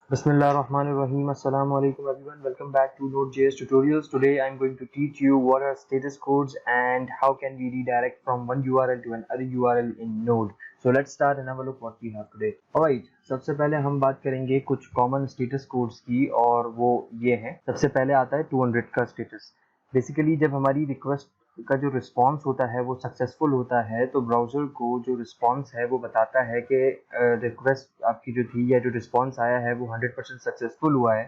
Bismillahirrahmanirrahim. Assalamu alaikum everyone. Welcome back to Node.js tutorials. Today I'm going to teach you what are status codes and how can we redirect from one URL to another URL in Node. So let's start and have a look what we have today. Alright, सबसे पहले हम बात करेंगे कुछ common status codes की और वो ये हैं. सबसे पहले आता है 200 का स्टेटस. बेसिकली जब हमारी रिक्वेस्ट का जो रिस्पांस होता है वो सक्सेसफुल होता है तो ब्राउज़र को जो रिस्पांस है वो बताता है कि रिक्वेस्ट आपकी जो थी या जो रिस्पांस आया है वो 100% सक्सेसफुल हुआ है।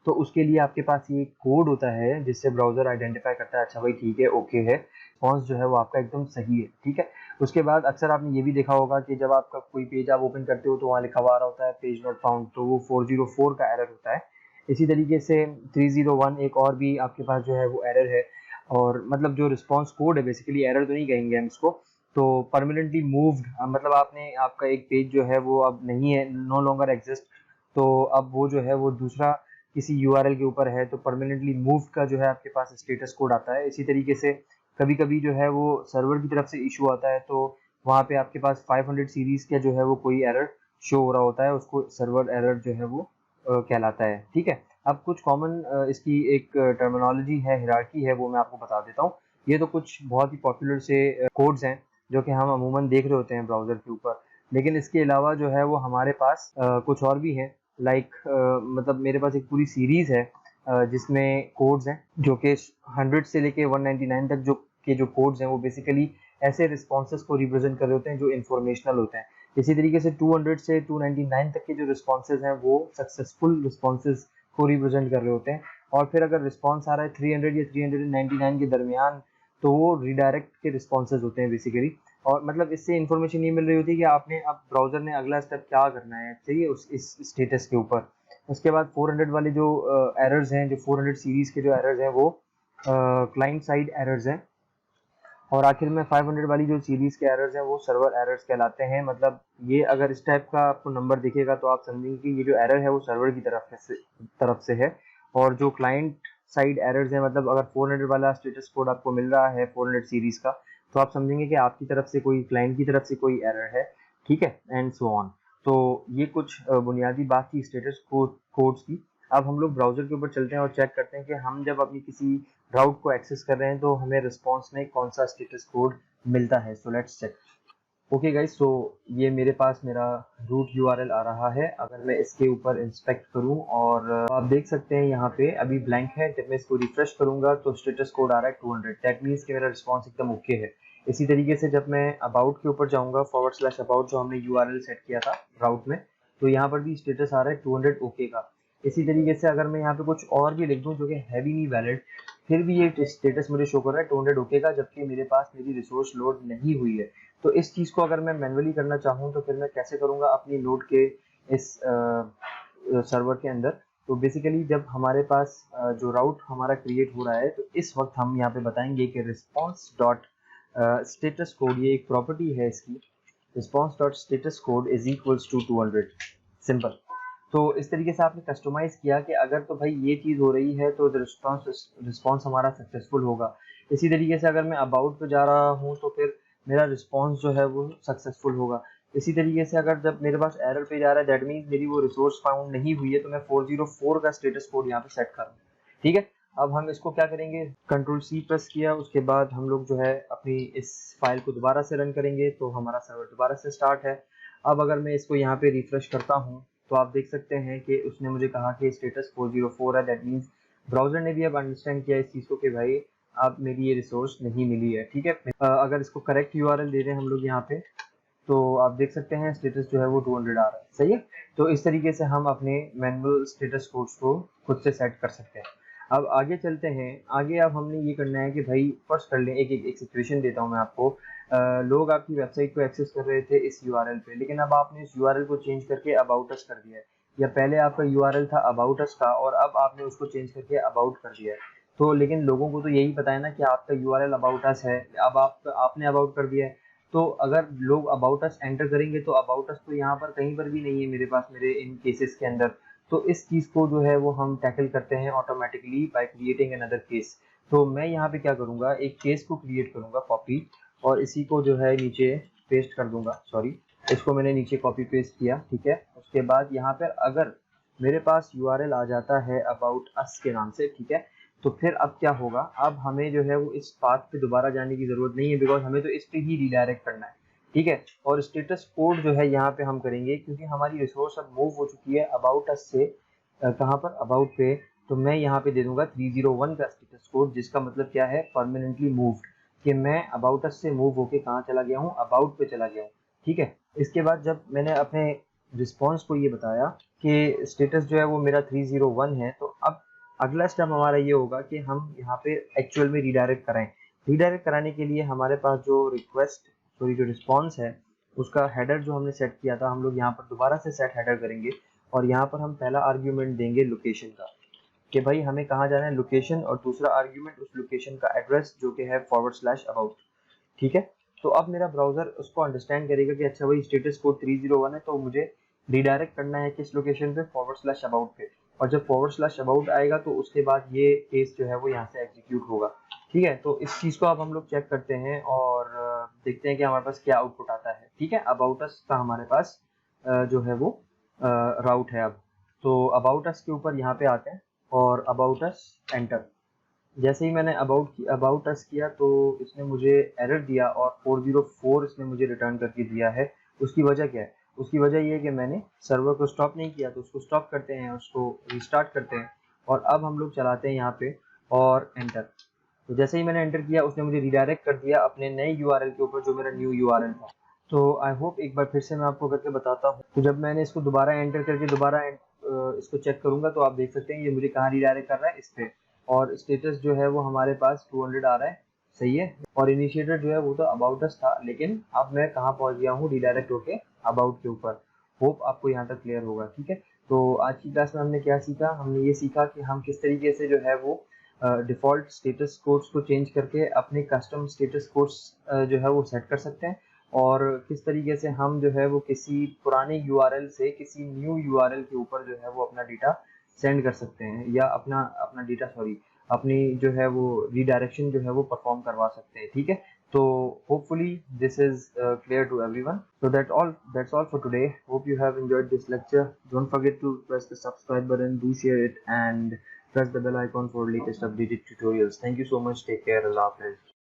तो उसके लिए आपके पास ये कोड होता है जिससे ब्राउज़र आइडेंटिफाई करता है अच्छा भाई ठीक है, ओके है, रिस्पांस जो है वो आपका एकदम सही है, ठीक है। उसके बाद अक्सर आपने ये भी देखा होगा कि जब आपका कोई पेज आप ओपन करते हो तो वहाँ लिखा हुआ आ रहा होता है पेज नॉट फाउंड, तो वो 404 का एरर होता है। इसी तरीके से 301 एक और भी आपके पास जो है वो एरर है, और मतलब जो रिस्पांस कोड है बेसिकली एरर तो नहीं कहेंगे हम इसको, तो परमानेंटली मूव्ड मतलब आपने आपका एक पेज जो है वो अब नहीं है, नो लॉन्गर एग्जिस्ट, तो अब वो जो है वो दूसरा किसी यूआरएल के ऊपर है, तो परमानेंटली मूव्ड का जो है आपके पास स्टेटस कोड आता है। इसी तरीके से कभी कभी जो है वो सर्वर की तरफ से इशू आता है, तो वहाँ पे आपके पास 500 सीरीज का जो है वो कोई एरर शो हो रहा होता है, उसको सर्वर एरर जो है वो कहलाता है, ठीक है। अब कुछ कॉमन इसकी एक टर्मिनोलॉजी है, हिरार्की है, वो मैं आपको बता देता हूँ। ये तो कुछ बहुत ही पॉपुलर से कोड्स हैं जो कि हम अमूमन देख रहे होते हैं ब्राउज़र के ऊपर, लेकिन इसके अलावा जो है वो हमारे पास कुछ और भी हैं। लाइक मतलब मेरे पास एक पूरी सीरीज़ है जिसमें कोड्स हैं जो कि 100 से लेके 199 तक जो कोड्स हैं वो बेसिकली ऐसे रिस्पॉन्सेज को रिप्रेजेंट कर रहे होते हैं जो इंफॉर्मेशनल होते हैं। इसी तरीके से 200 से 299 तक के जो रिस्पॉन्सेज हैं वो सक्सेसफुल रिस्पॉन्सेज को रिप्रेजेंट कर रहे होते हैं। और फिर अगर रिस्पॉन्स आ रहा है 300 या 399 के दरमियान, तो वो रिडायरेक्ट के रिस्पॉन्सेज होते हैं बेसिकली। और मतलब इससे इन्फॉर्मेशन ये मिल रही होती है कि आपने अब ब्राउज़र ने अगला स्टेप क्या करना है चाहिए उस इस स्टेटस के ऊपर। उसके बाद 400 वाले जो एरर्स हैं, जो 400 सीरीज़ के जो एरर्स हैं वो क्लाइंट साइड एरर्स हैं, और आखिर में 500 वाली जो सीरीज के एरर्स हैं वो सर्वर एरर्स कहलाते हैं। मतलब ये अगर इस टाइप का आपको नंबर दिखेगा तो आप समझेंगे कि ये जो एरर है वो सर्वर की तरफ से है, और जो क्लाइंट साइड एरर्स हैं, मतलब अगर 400 वाला स्टेटस कोड आपको मिल रहा है 400 सीरीज का, तो आप समझेंगे कि आपकी तरफ से कोई क्लाइंट की तरफ से कोई एरर है, ठीक है, एंड सो ऑन। तो ये कुछ बुनियादी बात थी स्टेटस कोड्स की। अब हम लोग ब्राउजर के ऊपर चलते हैं और चेक करते हैं कि हम जब अपनी किसी राउट को एक्सेस कर रहे हैं तो हमें रिस्पांस में कौन सा स्टेटस कोड मिलता है। So let's check. Okay guys, so ये मेरे पास मेरा रूट यूआरएल आ रहा है। अगर मैं इसके ऊपर इंस्पेक्ट करूं और आप देख सकते हैं यहाँ पे अभी ब्लैंक है। जब मैं इसको रिफ्रेश करूंगा तो स्टेटस कोड आ रहा है 200। दैट मीन्स कि मेरा रिस्पांस एकदम ओके है। इसी तरीके से जब मैं अबाउट के ऊपर जाऊंगा, /अबाउट जो हमने यूआरएल सेट किया था राउट में, तो यहाँ पर भी स्टेटस आ रहा है 200 ओके का। इसी तरीके से अगर मैं यहाँ पे कुछ और भी लिख दूं जो कि है भी नहीं वैलिड, फिर भी ये स्टेटस मुझे शो कर रहा है 200 ओके का, जबकि मेरे पास मेरी रिसोर्स लोड नहीं हुई है। तो इस चीज को अगर मैं मैन्युअली करना चाहूँ तो फिर मैं कैसे करूंगा अपनी नोड के इस सर्वर के अंदर। तो बेसिकली जब हमारे पास जो राउट हमारा क्रिएट हो रहा है, तो इस वक्त हम यहाँ पे बताएंगे कि रिस्पॉन्स डॉट स्टेटस कोड, ये एक प्रॉपर्टी है इसकी, response dot status code is equals to 200। Simple. तो इस तरीके से आपने कस्टमाइज किया कि अगर तो भाई ये चीज हो रही है तो रिस्पॉन्स हमारा सक्सेसफुल होगा। इसी तरीके से अगर मैं अबाउट पे जा रहा हूँ तो फिर मेरा रिस्पॉन्स जो है वो सक्सेसफुल होगा। इसी तरीके से अगर जब मेरे पास एरर पे जा रहा है, दैट मीन्स मेरी वो रिसोर्स फाउंड नहीं हुई है, तो मैं 404 का स्टेटस कोड यहाँ पे सेट करूँ, ठीक है। अब हम इसको क्या करेंगे, कंट्रोल सी प्रेस किया, उसके बाद हम लोग जो है अपनी इस फाइल को दोबारा से रन करेंगे तो हमारा सर्वर दोबारा से स्टार्ट है। अब अगर मैं इसको यहाँ पे रिफ्रेश करता हूँ तो आप देख सकते हैं कि उसने मुझे कहा कि स्टेटस 404 है। दैट मीन्स ब्राउजर ने भी अब अंडरस्टैंड किया इस चीज़ को कि भाई अब मेरी ये रिसोर्स नहीं मिली है, ठीक है। अगर इसको करेक्ट यूआरएल दे रहे हैं हम लोग यहाँ पे, तो आप देख सकते हैं स्टेटस जो है वो 200 आ रहा है, सही है। तो इस तरीके से हम अपने मैनुअल स्टेटस कोड्स को खुद से सेट कर सकते हैं। अब आगे चलते हैं। आगे अब हमने ये करना है कि भाई फर्स्ट कर लें, एक सिचुएशन देता हूँ मैं आपको। लोग आपकी वेबसाइट को एक्सेस कर रहे थे इस यूआरएल पे, लेकिन अब आपने इस यूआरएल को चेंज करके अबाउट अस कर दिया है, या पहले आपका यूआरएल था अबाउट अस का और अब आपने उसको चेंज करके अबाउट कर दिया है। तो लेकिन लोगों को तो यही पता है ना कि आपका यूआरएल अबाउट अस है, अब आपने अबाउट कर दिया है। तो अगर लोग अबाउट अस एंटर करेंगे तो अबाउट अस तो यहाँ पर कहीं पर भी नहीं है मेरे पास, मेरे इन केसेस के अंदर। तो इस चीज को जो है वो हम टैकल करते हैं automatically by creating another case. तो मैं यहाँ पे क्या करूंगा, एक केस को क्रिएट करूंगा कॉपी, और इसी को जो है नीचे पेस्ट कर दूंगा। सॉरी, इसको मैंने नीचे कॉपी पेस्ट किया, ठीक है। उसके बाद यहाँ पर अगर मेरे पास URL आ जाता है अबाउट अस के नाम से, ठीक है। तो फिर अब क्या होगा, अब हमें जो है वो इस पाथ पे दोबारा जाने की जरूरत नहीं है, बिकॉज हमें तो इस पे ही रीडायरेक्ट करना है, ठीक है। और स्टेटस कोड जो है यहाँ पे हम करेंगे, क्योंकि हमारी रिसोर्स अब मूव हो चुकी है अबाउट अस से कहाँ पर, अबाउट पे। तो मैं यहाँ पे दे दूंगा 301 का स्टेटस कोड, जिसका मतलब क्या है, परमानेंटली मूव्ड, कि मैं अबाउट अस से मूव होके कहाँ चला गया हूँ, अबाउट पे चला गया हूँ, ठीक है। इसके बाद जब मैंने अपने रिस्पॉन्स को ये बताया कि स्टेटस जो है वो मेरा 301 है, तो अब अगला स्टेप हमारा ये होगा कि हम यहाँ पे एक्चुअल में रीडायरेक्ट कराएं। रीडायरेक्ट कराने के लिए हमारे पास जो जो रिस्पॉन्स है, उसका हेडर जो हमने सेट किया था, हम लोग यहाँ पर दोबारा से सेट हेडर करेंगे। और यहाँ पर हम पहला आर्ग्यूमेंट देंगे लोकेशन का, कि भाई हमें कहाँ जाना है, लोकेशन। और दूसरा आर्ग्यूमेंट उस लोकेशन का एड्रेस जो कि है /about, ठीक है। तो अब मेरा ब्राउजर उसको अंडरस्टैंड करेगा कि अच्छा भाई स्टेटस कोड 301 है, तो मुझे रिडायरेक्ट करना है किस लोकेशन पे, /about पे। और जब /about आएगा तो उसके बाद ये केस जो है वो यहाँ से एग्जीक्यूट होगा, ठीक है। तो इस चीज को अब हम लोग चेक करते हैं और देखते हैं कि हमारे पास क्या आउटपुट आता है, ठीक है। अबाउट अस का हमारे पास जो है वो राउट है अब। तो अबाउट अस के ऊपर यहाँ पे आते हैं और अबाउट अस एंटर। जैसे ही मैंने अबाउट अस किया तो इसने मुझे एरर दिया और 404 इसने मुझे रिटर्न करके दिया है। उसकी वजह क्या है, उसकी वजह ये है कि मैंने सर्वर को स्टॉप नहीं किया। तो उसको स्टॉप करते हैं, उसको रिस्टार्ट करते हैं और अब हम लोग चलाते हैं यहाँ पे और एंटर। तो जैसे ही मैंने एंटर किया उसने मुझे रिडायरेक्ट कर दिया अपने नए URL के ऊपर, जो मेरा न्यू URL था। तो आई होप एक बार फिर से मैं आपको करके बताता हूँ। तो जब मैंने इसको दोबारा एंटर करके दोबारा इसको चेक करूंगा तो आप देख सकते हैं ये मुझे कहाँ रिडायरेक्ट कर रहा है, इस पे। और स्टेटस जो है वो हमारे पास 200 आ रहा है, सही है। और इनिशिएटर जो है वो तो अबाउट अस था, लेकिन अब मैं कहाँ पहुंच गया हूँ, रिडायरेक्ट होके अबाउट के ऊपर। होप आपको यहाँ तक क्लियर होगा, ठीक है। तो आज की क्लास में हमने क्या सीखा, हमने ये सीखा कि हम किस तरीके से जो है वो डिफ़ॉल्ट स्टेटस कोड्स को चेंज करके अपने कस्टम स्टेटस कोड्स जो है वो सेट कर सकते हैं। और किस तरीके से हम जो है वो किसी पुराने URL से किसी न्यू URL के ऊपर जो है वो अपना डेटा सेंड कर सकते हैं, या अपना अपना डेटा सॉरी अपनी जो है वो रीडायरेक्शन जो है वो परफॉर्म करवा सकते हैं, ठीक है। तो hopefully this is clear to everyone. So that's all for today. Hope you have enjoyed this lecture. Don't forget to press the subscribe button, do share it, and press the bell icon for latest updated tutorials. Thank you so much. Take care. Allah Hafiz.